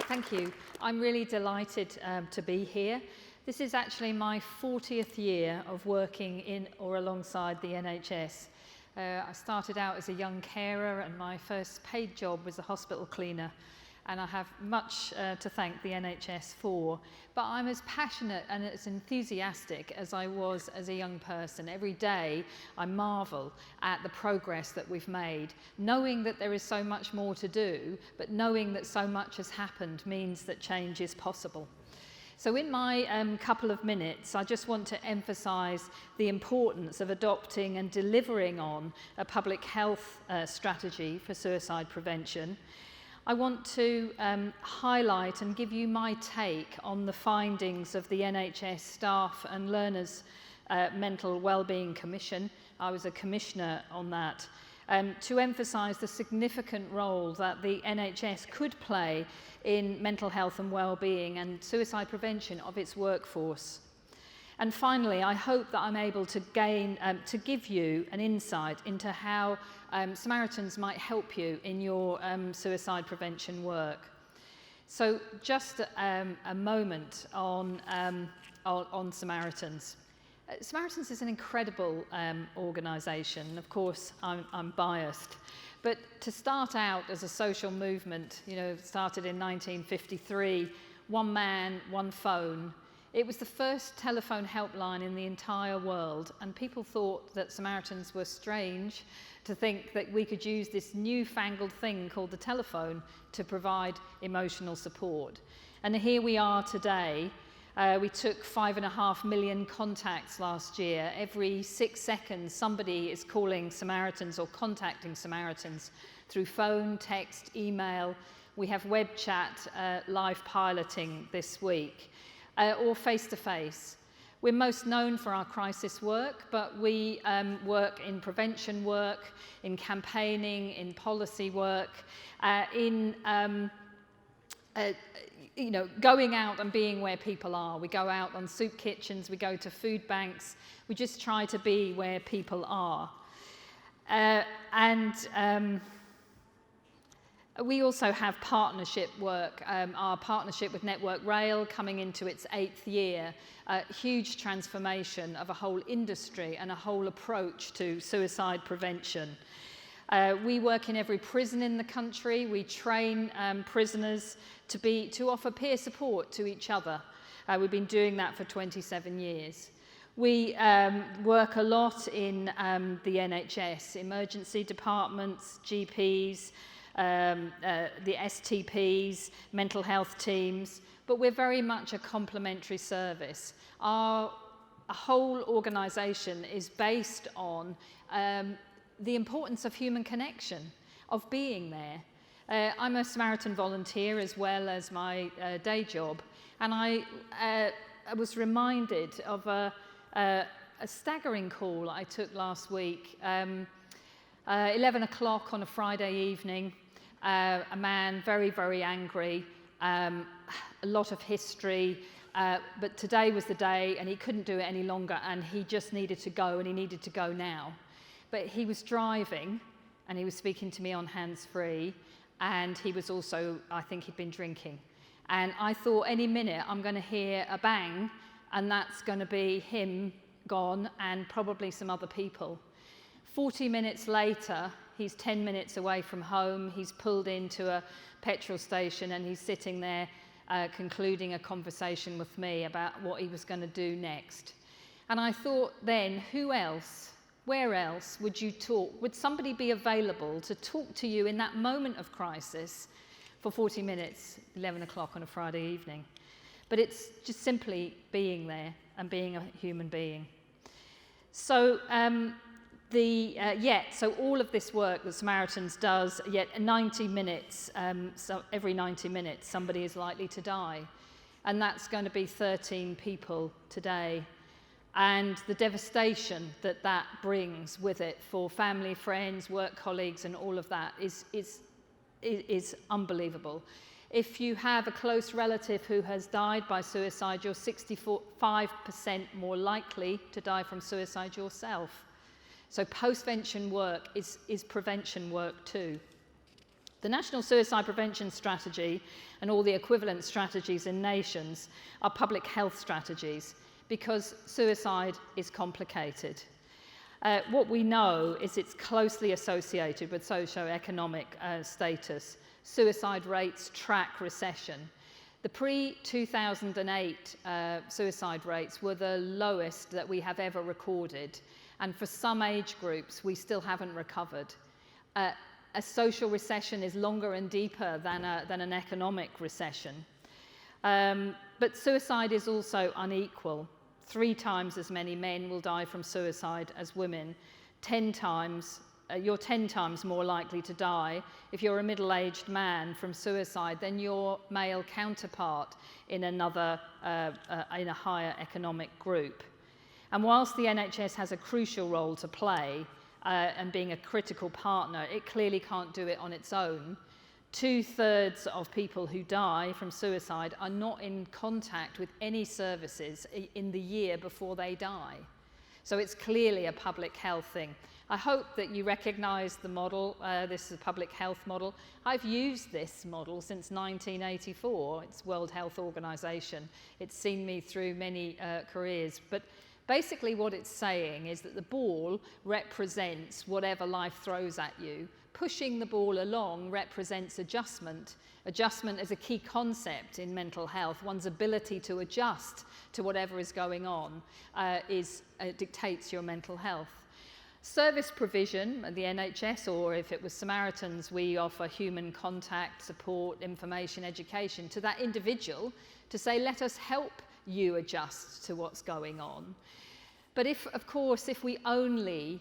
Thank you. I'm really delighted to be here. This is actually my 40th year of working in or alongside the NHS. I started out as a young carer, and my first paid job was a hospital cleaner, and I have much to thank the NHS for. But I'm as passionate and as enthusiastic as I was as a young person. Every day I marvel at the progress that we've made, knowing that there is so much more to do, but knowing that so much has happened means that change is possible. So in my couple of minutes, I just want to emphasise the importance of adopting and delivering on a public health strategy for suicide prevention. I want to highlight and give you my take on the findings of the NHS Staff and Learners Mental Wellbeing Commission. I was a commissioner on that, to emphasise the significant role that the NHS could play in mental health and wellbeing and suicide prevention of its workforce. And finally, I hope that I'm able to give you an insight into how Samaritans might help you in your suicide prevention work. So just a moment on Samaritans. Samaritans is an incredible organisation. Of course, I'm biased. But to start out as a social movement, started in 1953, one man, one phone. It was the first telephone helpline in the entire world, and people thought that Samaritans were strange to think that we could use this newfangled thing called the telephone to provide emotional support. And here we are today. We took 5.5 million contacts last year. Every 6 seconds, somebody is calling Samaritans or contacting Samaritans through phone, text, email. We have web chat, live piloting this week. Or face-to-face. We're most known for our crisis work, but we work in prevention work, in campaigning, in policy work, going out and being where people are. We go out on soup kitchens, we go to food banks, we just try to be where people are. We also have partnership work, our partnership with Network Rail coming into its 8th year, a huge transformation of a whole industry and a whole approach to suicide prevention. We work in every prison in the country. We train prisoners to offer peer support to each other. We've been doing that for 27 years. We work a lot in the NHS, emergency departments, GPs, the STPs, mental health teams, but we're very much a complementary service. Our whole organisation is based on the importance of human connection, of being there. I'm a Samaritan volunteer as well as my day job, and I was reminded of a staggering call I took last week. 11 o'clock on a Friday evening, a man very, very angry, a lot of history, but today was the day and he couldn't do it any longer and he just needed to go, and he needed to go now. But he was driving and he was speaking to me on hands-free, and he was also, I think he'd been drinking. And I thought any minute I'm going to hear a bang and that's going to be him gone and probably some other people. 40 minutes later, he's 10 minutes away from home, he's pulled into a petrol station and he's sitting there concluding a conversation with me about what he was going to do next. And I thought then, who else, where else would you talk? Would somebody be available to talk to you in that moment of crisis for 40 minutes, 11 o'clock on a Friday evening? But it's just simply being there and being a human being. So, so all of this work that Samaritans does, yet 90 minutes, so every 90 minutes somebody is likely to die. And that's going to be 13 people today. And the devastation that that brings with it for family, friends, work colleagues, and all of that is unbelievable. If you have a close relative who has died by suicide, you're 65% more likely to die from suicide yourself. So post-vention work is prevention work too. The National Suicide Prevention Strategy and all the equivalent strategies in nations are public health strategies because suicide is complicated. What we know is it's closely associated with socio-economic status. Suicide rates track recession. The pre-2008 suicide rates were the lowest that we have ever recorded, and for some age groups we still haven't recovered. A social recession is longer and deeper than an economic recession. But suicide is also unequal. 3 times as many men will die from suicide as women. 10 times, you're 10 times more likely to die if you're a middle-aged man from suicide than your male counterpart in another, in a higher economic group. And whilst the NHS has a crucial role to play, and being a critical partner, it clearly can't do it on its own. 2/3 of people who die from suicide are not in contact with any services in the year before they die. So it's clearly a public health thing. I hope that you recognise the model. This is a public health model. I've used this model since 1984. It's World Health Organization. It's seen me through many careers. But basically what it's saying is that the ball represents whatever life throws at you. Pushing the ball along represents adjustment. Adjustment is a key concept in mental health. One's ability to adjust to whatever is going on dictates your mental health. Service provision at the NHS, or if it was Samaritans, we offer human contact, support, information, education to that individual to say, let us help you adjust to what's going on. But of course, if we only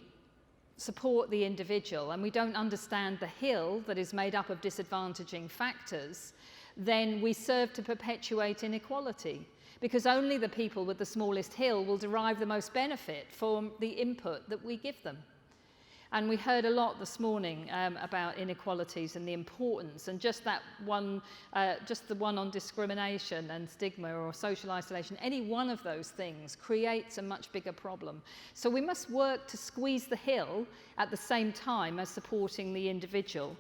support the individual and we don't understand the hill that is made up of disadvantaging factors, then we serve to perpetuate inequality, because only the people with the smallest hill will derive the most benefit from the input that we give them. And we heard a lot this morning about inequalities and the importance, and just that one, just the one on discrimination and stigma or social isolation, any one of those things creates a much bigger problem. So we must work to squeeze the hill at the same time as supporting the individual.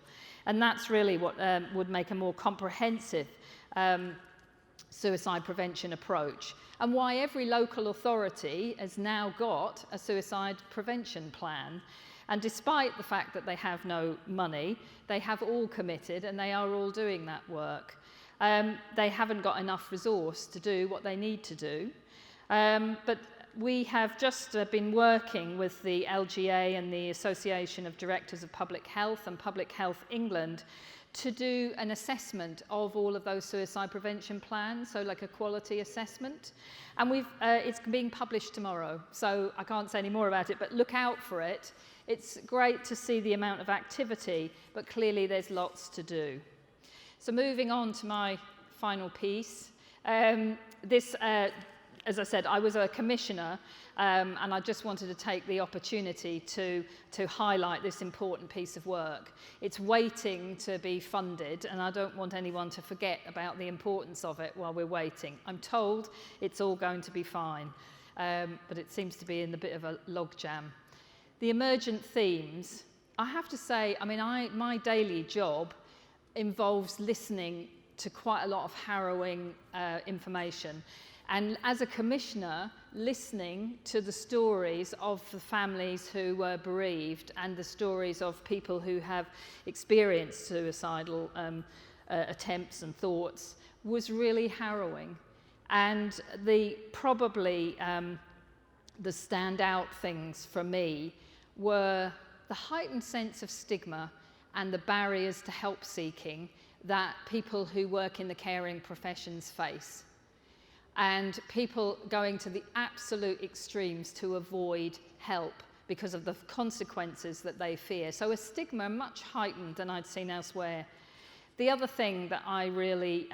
And that's really what would make a more comprehensive suicide prevention approach, and why every local authority has now got a suicide prevention plan. And despite the fact that they have no money, they have all committed and they are all doing that work. They haven't got enough resource to do what they need to do. But we have just been working with the LGA and the Association of Directors of Public Health and Public Health England to do an assessment of all of those suicide prevention plans, so like a quality assessment. And it's being published tomorrow, so I can't say any more about it, but look out for it. It's great to see the amount of activity, but clearly there's lots to do. So moving on to my final piece. As I said, I was a commissioner, and I just wanted to take the opportunity to highlight this important piece of work. It's waiting to be funded, and I don't want anyone to forget about the importance of it while we're waiting. I'm told it's all going to be fine, but it seems to be in a bit of a logjam. The emergent themes, I have to say, I mean, my daily job involves listening to quite a lot of harrowing information. And as a commissioner, listening to the stories of the families who were bereaved and the stories of people who have experienced suicidal attempts and thoughts was really harrowing. And probably the standout things for me were the heightened sense of stigma and the barriers to help seeking that people who work in the caring professions face, and people going to the absolute extremes to avoid help because of the consequences that they fear. So a stigma much heightened than I'd seen elsewhere. The other thing that I really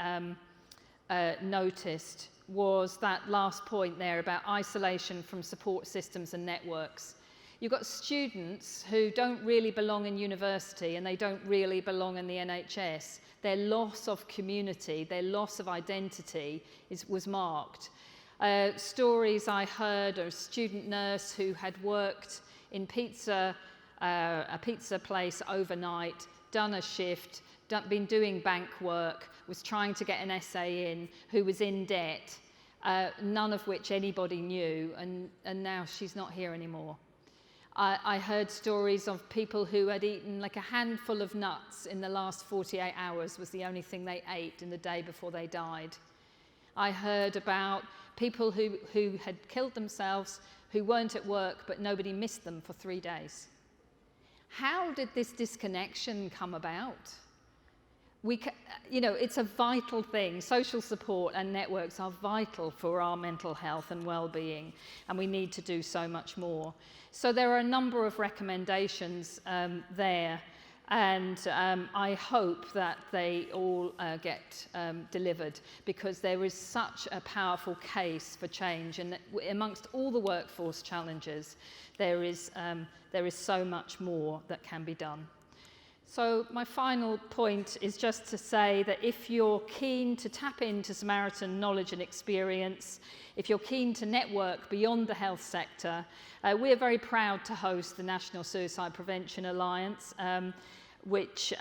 noticed was that last point there about isolation from support systems and networks. You've got students who don't really belong in university and they don't really belong in the NHS. Their loss of community, their loss of identity was marked. Stories I heard of a student nurse who had worked in a pizza place overnight, done a shift, been doing bank work, was trying to get an essay in, who was in debt, none of which anybody knew, and now she's not here anymore. I heard stories of people who had eaten like a handful of nuts in the last 48 hours was the only thing they ate in the day before they died. I heard about people who had killed themselves, who weren't at work, but nobody missed them for 3 days. How did this disconnection come about? It's a vital thing. Social support and networks are vital for our mental health and well-being, and we need to do so much more. So there are a number of recommendations there, and I hope that they all get delivered, because there is such a powerful case for change, and amongst all the workforce challenges, there is so much more that can be done. So my final point is just to say that if you're keen to tap into Samaritan knowledge and experience, if you're keen to network beyond the health sector, we are very proud to host the National Suicide Prevention Alliance, which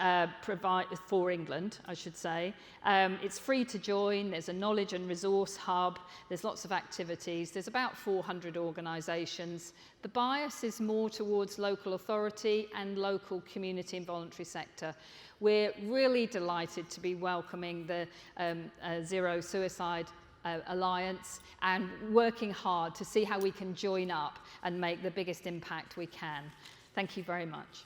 provides for England, I should say. It's free to join. There's a knowledge and resource hub. There's lots of activities. There's about 400 organisations. The bias is more towards local authority and local community and voluntary sector. We're really delighted to be welcoming the Zero Suicide Alliance and working hard to see how we can join up and make the biggest impact we can. Thank you very much.